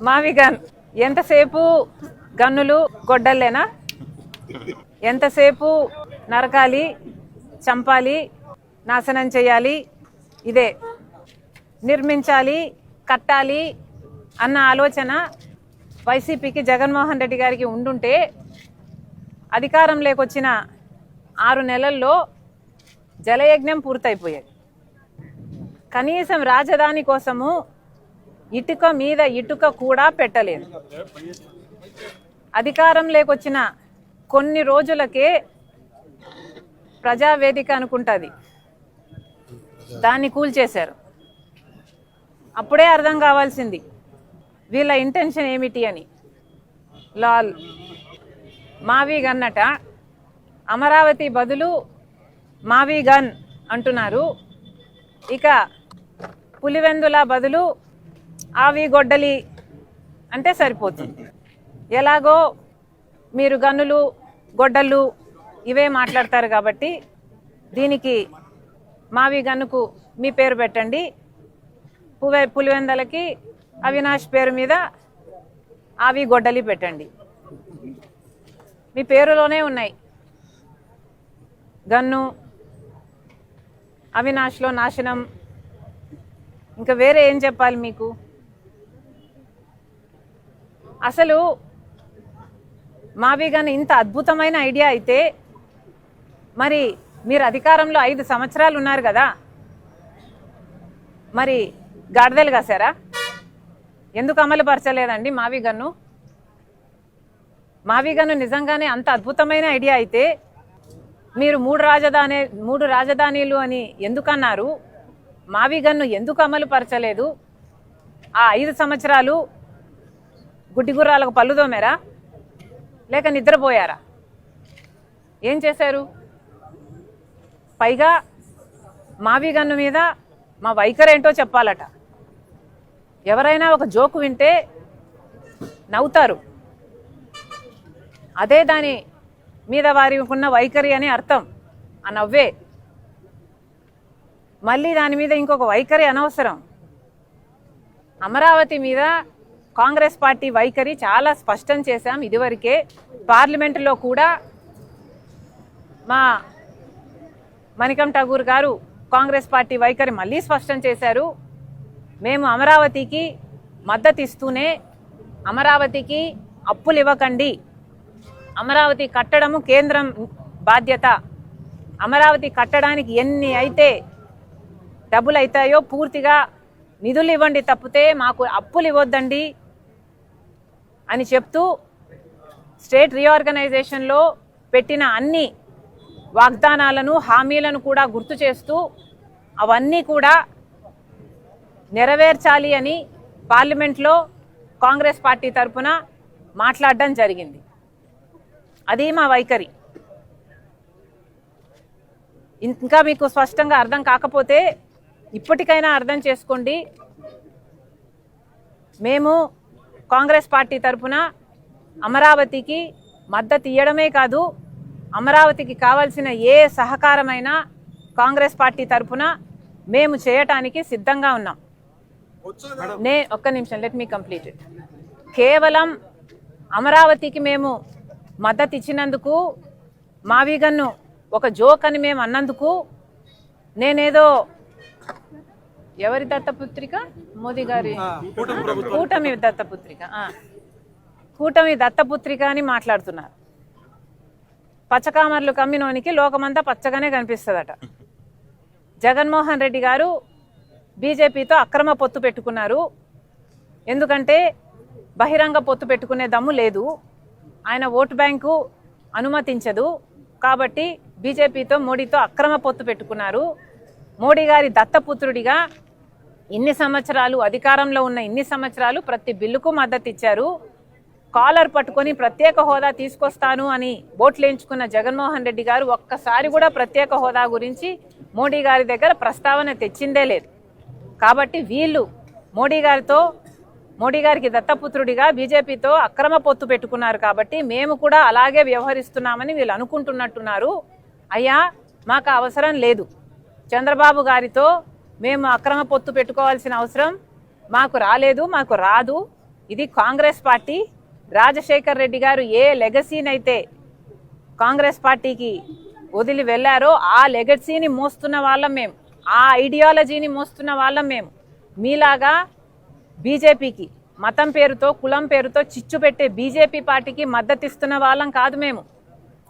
మావి గన్ ఎంతసేపు గన్నులు గొడ్డల్లేనా? ఎంతసేపు నరకాలి, చంపాలి, నాశనం చేయాలి, ఇదే నిర్మించాలి, కట్టాలి అన్న ఆలోచన వైసీపీకి జగన్మోహన్ రెడ్డి గారికి ఉండుంటే అధికారంలోకి వచ్చిన 6 నెలల్లో జలయజ్ఞం పూర్తయిపోయేది. కనీసం రాజధాని కోసము ఇటుక మీద ఇటుక కూడా పెట్టలేదు. అధికారంలోకి వచ్చిన కొన్ని రోజులకే ప్రజావేదిక అనుకుంటుంది, దాన్ని కూల్చేశారు. అప్పుడే అర్థం కావాల్సింది వీళ్ళ ఇంటెన్షన్ ఏమిటి అని. లాల్ మావి గన్నట, అమరావతి బదులు మావి గన్ అంటున్నారు. ఇక పులివెందుల బదులు ఆవి గొడ్డలి అంటే సరిపోతుంది. ఎలాగో మీరు గన్నులు గొడ్డళ్ళు ఇవే మాట్లాడతారు కాబట్టి దీనికి మావి గన్నుకు మీ పేరు పెట్టండి, పులివెందలకి అవినాష్ పేరు మీద ఆవి గొడ్డలి పెట్టండి. మీ పేరులోనే ఉన్నాయి గన్ను, అవినాష్లో నాశనం, ఇంకా వేరే ఏం చెప్పాలి మీకు? అసలు మావి గన్ ఇంత అద్భుతమైన ఐడియా అయితే మరి మీరు అధికారంలో 5 సంవత్సరాలు ఉన్నారు కదా, మరి గాడిదలు కాసారా? ఎందుకు అమలు పరచలేదండి మావి గన్ను? మావి గన్ను నిజంగానే అంత అద్భుతమైన ఐడియా అయితే మీరు 3 రాజధానీలు అని ఎందుకన్నారు? మావి గన్ను ఎందుకు అమలు పరచలేదు? ఆ 5 సంవత్సరాలు గుడ్డిగుర్రాలకు పళ్ళు దోమారా లేక నిద్రపోయారా? ఏం చేశారు? పైగా మావి గన్ను మీద మా వైఖరి ఏంటో చెప్పాలట. ఎవరైనా ఒక జోకు వింటే నవ్వుతారు, అదే దాని మీద వారికి ఉన్న వైఖరి అని అర్థం. ఆ నవ్వే. మళ్ళీ దాని మీద ఇంకొక వైఖరి అనవసరం. అమరావతి మీద కాంగ్రెస్ పార్టీ వైఖరి చాలా స్పష్టం చేశాం ఇదివరకే. పార్లమెంటులో కూడా మా మణికం ఠాగూర్ గారు కాంగ్రెస్ పార్టీ వైఖరి మళ్ళీ స్పష్టం చేశారు. మేము అమరావతికి మద్దతు ఇస్తూనే అమరావతికి అప్పులు ఇవ్వకండి, అమరావతి కట్టడము కేంద్రం బాధ్యత, అమరావతి కట్టడానికి ఎన్ని అయితే డబ్బులు అవుతాయో పూర్తిగా నిధులు ఇవ్వండి తప్పితే మాకు అప్పులు ఇవ్వద్దండి అని చెప్తూ స్టేట్ రీఆర్గనైజేషన్లో పెట్టిన అన్ని వాగ్దానాలను హామీలను కూడా గుర్తు చేస్తూ అవన్నీ కూడా నెరవేర్చాలి అని పార్లమెంట్లో కాంగ్రెస్ పార్టీ తరఫున మాట్లాడడం జరిగింది. అది మా వైఖరి. ఇంకా మీకు స్పష్టంగా అర్థం కాకపోతే ఇప్పటికైనా అర్థం చేసుకోండి. మేము కాంగ్రెస్ పార్టీ తరఫున అమరావతికి మద్దతు ఇవ్వడమే కాదు, అమరావతికి కావాల్సిన ఏ సహకారమైనా కాంగ్రెస్ పార్టీ తరఫున మేము చేయటానికి సిద్ధంగా ఉన్నాం. ఒక్క నిమిషం, లెట్ మీ కంప్లీట్ ఇట్. కేవలం అమరావతికి మేము మద్దతు ఇచ్చినందుకు, మావి గన్ను ఒక జోక్ అని మేము అన్నందుకు నేనేదో ఎవరి దత్తపుత్రిక? మోదీ గారి కూటమి దత్తపుత్రిక, కూటమి దత్తపుత్రిక అని మాట్లాడుతున్నారు. పచ్చకామర్లు కమ్మినోనికి లోకమంతా పచ్చగానే కనిపిస్తుందట. జగన్మోహన్ రెడ్డి గారు బీజేపీతో అక్రమ పొత్తు పెట్టుకున్నారు. ఎందుకంటే బహిరంగ పొత్తు పెట్టుకునే దమ్ము లేదు, ఆయన ఓటు బ్యాంకు అనుమతించదు కాబట్టి బీజేపీతో మోడీతో అక్రమ పొత్తు పెట్టుకున్నారు. మోడీ గారి దత్తపుత్రుడిగా ఇన్ని సంవత్సరాలు అధికారంలో ఉన్న ఇన్ని సంవత్సరాలు ప్రతి బిల్లుకు మద్దతు ఇచ్చారు. కాలర్ పట్టుకొని ప్రత్యేక హోదా తీసుకొస్తాను అని ఓట్లేయించుకున్న జగన్మోహన్ రెడ్డి గారు ఒక్కసారి కూడా ప్రత్యేక హోదా గురించి మోడీ గారి దగ్గర ప్రస్తావన తెచ్చిందే లేదు. కాబట్టి వీళ్ళు మోడీ గారికి దత్తపుత్రుడిగా బీజేపీతో అక్రమ పొత్తు పెట్టుకున్నారు కాబట్టి మేము కూడా అలాగే వ్యవహరిస్తున్నామని వీళ్ళు అనుకుంటున్నట్టున్నారు. అయ్యా, మాకు అవసరం లేదు. చంద్రబాబు గారితో మేము అక్రమ పొత్తు పెట్టుకోవాల్సిన అవసరం మాకు రాలేదు, మాకు రాదు. ఇది కాంగ్రెస్ పార్టీ. రాజశేఖర్ రెడ్డి గారు ఏ లెగసీనైతే కాంగ్రెస్ పార్టీకి వదిలి వెళ్ళారో ఆ లెగసీని మోస్తున్న వాళ్ళం మేము, ఆ ఐడియాలజీని మోస్తున్న వాళ్ళం మేము. మీలాగా బీజేపీకి మతం పేరుతో కులం పేరుతో చిచ్చు పెట్టే బీజేపీ పార్టీకి మద్దతిస్తున్న వాళ్ళం కాదు మేము.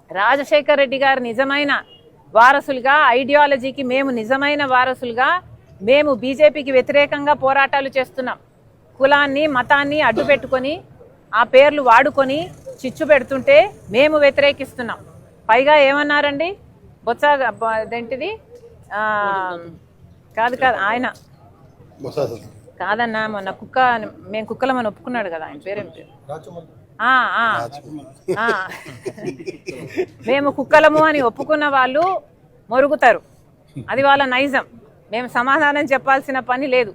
రాజశేఖర్ రెడ్డి గారు నిజమైన వారసులుగా, ఐడియాలజీకి మేము నిజమైన వారసులుగా మేము బీజేపీకి వ్యతిరేకంగా పోరాటాలు చేస్తున్నాం. కులాన్ని మతాన్ని అడ్డు పెట్టుకొని ఆ పేర్లు వాడుకొని చిచ్చు పెడుతుంటే మేము వ్యతిరేకిస్తున్నాం. పైగా ఏమన్నారండి బొత్స అదేంటిది కాదు ఆయన కాదన్నా మొన్న మేము కుక్కలమని ఒప్పుకున్నాడు కదా, ఆయన పేరేం పేరు? మేము కుక్కలము అని ఒప్పుకున్న వాళ్ళు మొరుగుతారు, అది వాళ్ళ నైజం. మేము సమాధానం చెప్పాల్సిన పని లేదు.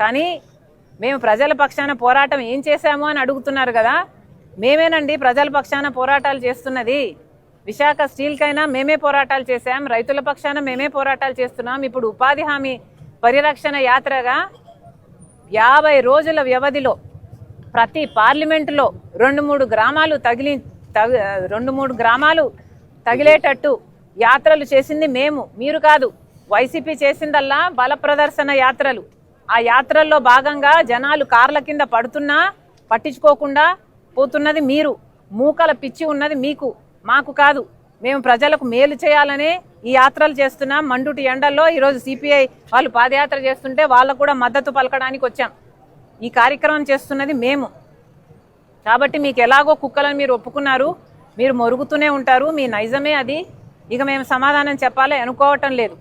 కానీ మేము ప్రజల పక్షాన పోరాటం ఏం చేశాము అని అడుగుతున్నారు కదా. మేమేనండి ప్రజల పక్షాన పోరాటాలు చేస్తున్నది. విశాఖ స్టీల్కైనా మేమే పోరాటాలు చేశాం, రైతుల పక్షాన మేమే పోరాటాలు చేస్తున్నాం. ఇప్పుడు ఉపాధి హామీ పరిరక్షణ యాత్రగా 50 రోజుల వ్యవధిలో ప్రతి పార్లమెంటులో 2-3 గ్రామాలు తగిలేటట్టు యాత్రలు చేసింది మేము, మీరు కాదు. వైసీపీ చేసిందల్లా బల ప్రదర్శన యాత్రలు. ఆ యాత్రల్లో భాగంగా జనాలు కార్ల కింద పడుతున్నా పట్టించుకోకుండా పోతున్నది మీరు. మూకల పిచ్చి ఉన్నది మీకు, మాకు కాదు. మేము ప్రజలకు మేలు చేయాలనే ఈ యాత్రలు చేస్తున్నాం. మండుటి ఎండల్లో ఈరోజు సిపిఐ వాళ్ళు పాదయాత్ర చేస్తుంటే వాళ్ళకు కూడా మద్దతు పలకడానికి వచ్చాం. ఈ కార్యక్రమం చేస్తున్నది మేము. కాబట్టి మీకు ఎలాగో కుక్కలను మీరు ఒప్పుకున్నారు, మీరు మొరుగుతూనే ఉంటారు, మీ నైజమే అది. ఇక మేము సమాధానం చెప్పాలి అనుకోవటం లేదు.